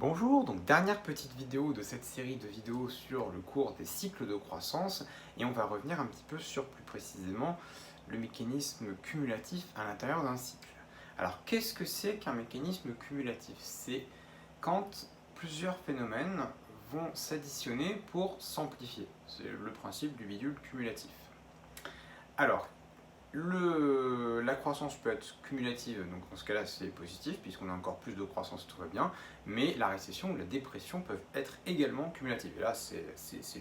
Bonjour, donc dernière petite vidéo de cette série de vidéos sur le cours des cycles de croissance et on va revenir un petit peu sur plus précisément le mécanisme cumulatif à l'intérieur d'un cycle. Alors qu'est-ce que c'est qu'un mécanisme cumulatif? C'est quand plusieurs phénomènes vont s'additionner pour s'amplifier. C'est le principe du bidule cumulatif. Alors, la croissance peut être cumulative, donc dans ce cas-là c'est positif, puisqu'on a encore plus de croissance, tout va bien, mais la récession ou la dépression peuvent être également cumulatives. Et là c'est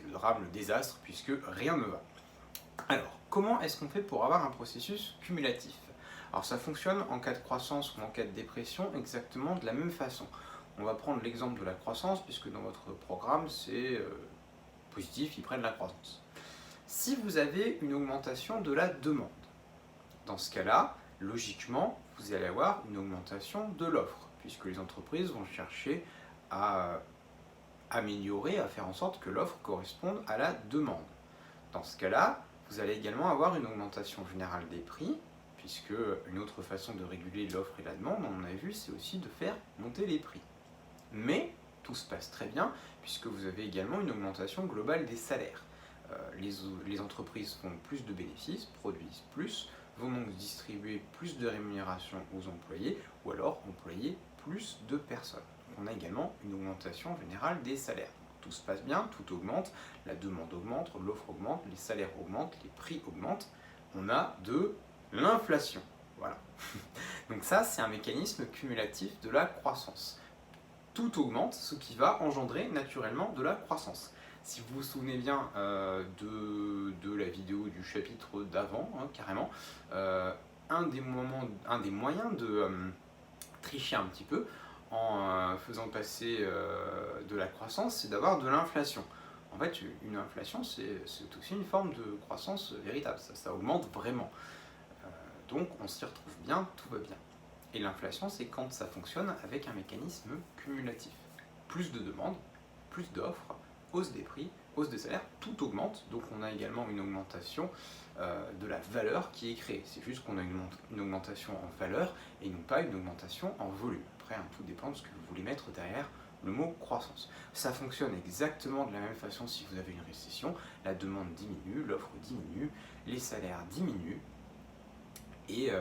le drame, le désastre, puisque rien ne va. Alors, comment est-ce qu'on fait pour avoir un processus cumulatif? Alors ça fonctionne en cas de croissance ou en cas de dépression exactement de la même façon. On va prendre l'exemple de la croissance, puisque dans votre programme c'est positif, ils prennent la croissance. Si vous avez une augmentation de la demande, dans ce cas-là, logiquement, vous allez avoir une augmentation de l'offre, puisque les entreprises vont chercher à améliorer, à faire en sorte que l'offre corresponde à la demande. Dans ce cas-là, vous allez également avoir une augmentation générale des prix, puisque une autre façon de réguler l'offre et la demande, on a vu, c'est aussi de faire monter les prix. Mais tout se passe très bien, puisque vous avez également une augmentation globale des salaires. Les entreprises font plus de bénéfices, produisent plus, vont donc distribuer plus de rémunération aux employés ou alors employer plus de personnes. Donc on a également une augmentation générale des salaires. Tout se passe bien, tout augmente, la demande augmente, l'offre augmente, les salaires augmentent, les prix augmentent. On a de l'inflation. Voilà. Donc ça, c'est un mécanisme cumulatif de la croissance. Tout augmente, ce qui va engendrer naturellement de la croissance. Si vous vous souvenez bien de la vidéo du chapitre d'avant, carrément, un des moyens de tricher un petit peu en faisant passer de la croissance, c'est d'avoir de l'inflation. En fait, une inflation, c'est aussi une forme de croissance véritable, ça augmente vraiment. Donc on s'y retrouve bien, tout va bien. Et l'inflation, c'est quand ça fonctionne avec un mécanisme cumulatif. Plus de demandes, plus d'offres, hausse des prix, hausse des salaires, tout augmente. Donc on a également une augmentation de la valeur qui est créée. C'est juste qu'on a une augmentation en valeur et non pas une augmentation en volume. Après, tout dépend de ce que vous voulez mettre derrière le mot croissance. Ça fonctionne exactement de la même façon si vous avez une récession. La demande diminue, l'offre diminue, les salaires diminuent. Et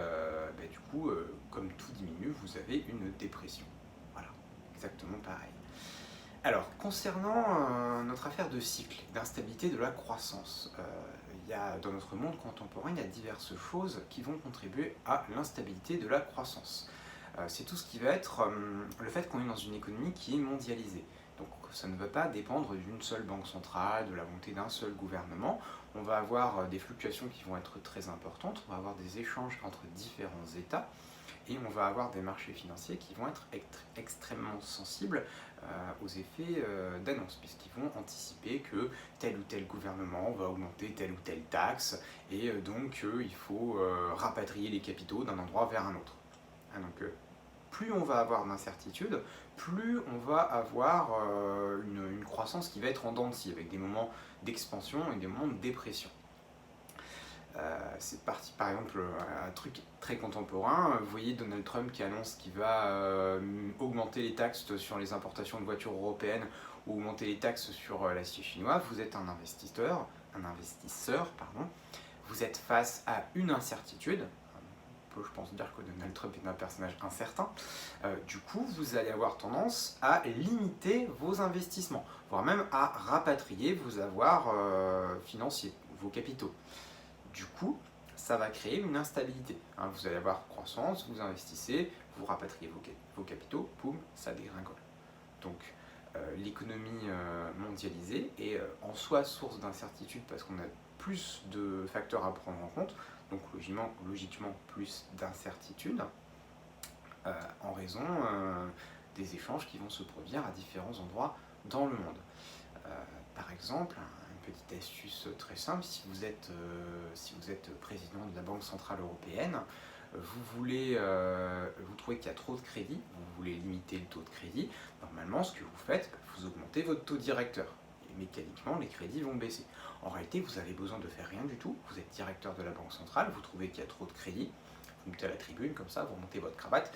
du coup, comme tout diminue, vous avez une dépression. Voilà, exactement pareil. Alors, concernant notre affaire de cycle, d'instabilité de la croissance, dans notre monde contemporain, il y a diverses choses qui vont contribuer à l'instabilité de la croissance. C'est tout ce qui va être le fait qu'on est dans une économie qui est mondialisée. Donc ça ne va pas dépendre d'une seule banque centrale, de la volonté d'un seul gouvernement. On va avoir des fluctuations qui vont être très importantes, on va avoir des échanges entre différents États et on va avoir des marchés financiers qui vont être extrêmement sensibles aux effets d'annonce, puisqu'ils vont anticiper que tel ou tel gouvernement va augmenter telle ou telle taxe et donc il faut rapatrier les capitaux d'un endroit vers un autre. Donc plus on va avoir d'incertitudes, plus on va avoir une croissance qui va être en dents de scie, avec des moments d'expansion et des moments de dépression. C'est parti par exemple un truc très contemporain. Vous voyez Donald Trump qui annonce qu'il va augmenter les taxes sur les importations de voitures européennes ou augmenter les taxes sur l'acier chinois. Vous êtes un investisseur, vous êtes face à une incertitude. Je pense dire que Donald Trump est un personnage incertain. Du coup, vous allez avoir tendance à limiter vos investissements, voire même à rapatrier vos avoirs financiers, vos capitaux. Du coup, ça va créer une instabilité. Vous allez avoir croissance, vous investissez, vous rapatriez vos capitaux, boum, ça dégringole. Donc, l'économie mondialisée est en soi source d'incertitude parce qu'on a plus de facteurs à prendre en compte, donc logiquement plus d'incertitude en raison des échanges qui vont se produire à différents endroits dans le monde. Par exemple, une petite astuce très simple, si vous êtes président de la Banque Centrale Européenne, vous trouvez qu'il y a trop de crédit, vous voulez limiter le taux de crédit, normalement ce que vous faites, vous augmentez votre taux directeur. Et mécaniquement, les crédits vont baisser. En réalité, vous avez besoin de faire rien du tout, vous êtes directeur de la Banque Centrale, vous trouvez qu'il y a trop de crédit, vous montez à la tribune comme ça, vous montez votre cravate,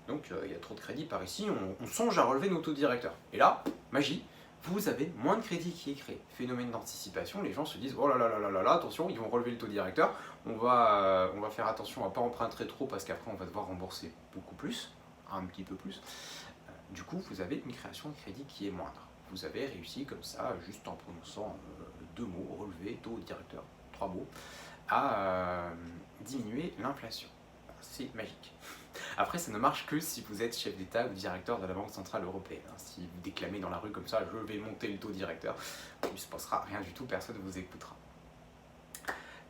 Donc il y a trop de crédit par ici, on songe à relever nos taux directeurs. Et là, magie, vous avez moins de crédit qui est créé. Phénomène d'anticipation, les gens se disent oh là là là là là là, attention, ils vont relever le taux directeur, on va faire attention à ne pas emprunter trop parce qu'après on va devoir rembourser beaucoup plus, un petit peu plus. Du coup, vous avez une création de crédit qui est moindre. Vous avez réussi comme ça, juste en prononçant deux mots, relevé, taux directeur, trois mots, à diminuer l'inflation. C'est magique. Après, ça ne marche que si vous êtes chef d'État ou directeur de la Banque Centrale Européenne. Si vous déclamez dans la rue comme ça, je vais monter le taux directeur, il ne se passera rien du tout, personne ne vous écoutera.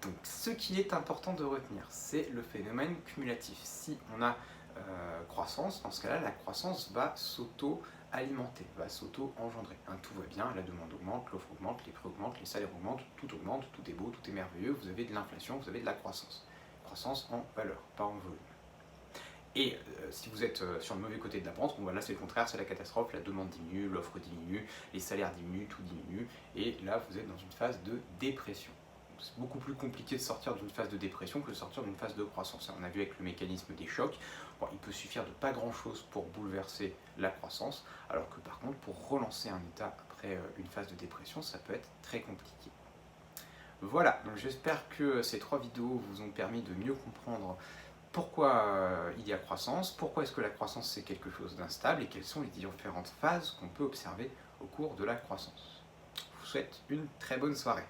Donc, ce qui est important de retenir, c'est le phénomène cumulatif. Si on a croissance, dans ce cas-là, la croissance va s'auto-alimenter, va s'auto-engendrer. Tout va bien, la demande augmente, l'offre augmente, les prix augmentent, les salaires augmentent, tout est beau, tout est merveilleux, vous avez de l'inflation, vous avez de la croissance. Croissance en valeur, pas en volume. Et si vous êtes sur le mauvais côté de la pente, là c'est le contraire, c'est la catastrophe, la demande diminue, l'offre diminue, les salaires diminuent, tout diminue, et là vous êtes dans une phase de dépression. C'est beaucoup plus compliqué de sortir d'une phase de dépression que de sortir d'une phase de croissance. On a vu avec le mécanisme des chocs, il peut suffire de pas grand chose pour bouleverser la croissance, alors que par contre pour relancer un état après une phase de dépression, ça peut être très compliqué. Voilà, donc j'espère que ces 3 vidéos vous ont permis de mieux comprendre pourquoi il y a croissance, pourquoi est-ce que la croissance c'est quelque chose d'instable et quelles sont les différentes phases qu'on peut observer au cours de la croissance. Je vous souhaite une très bonne soirée.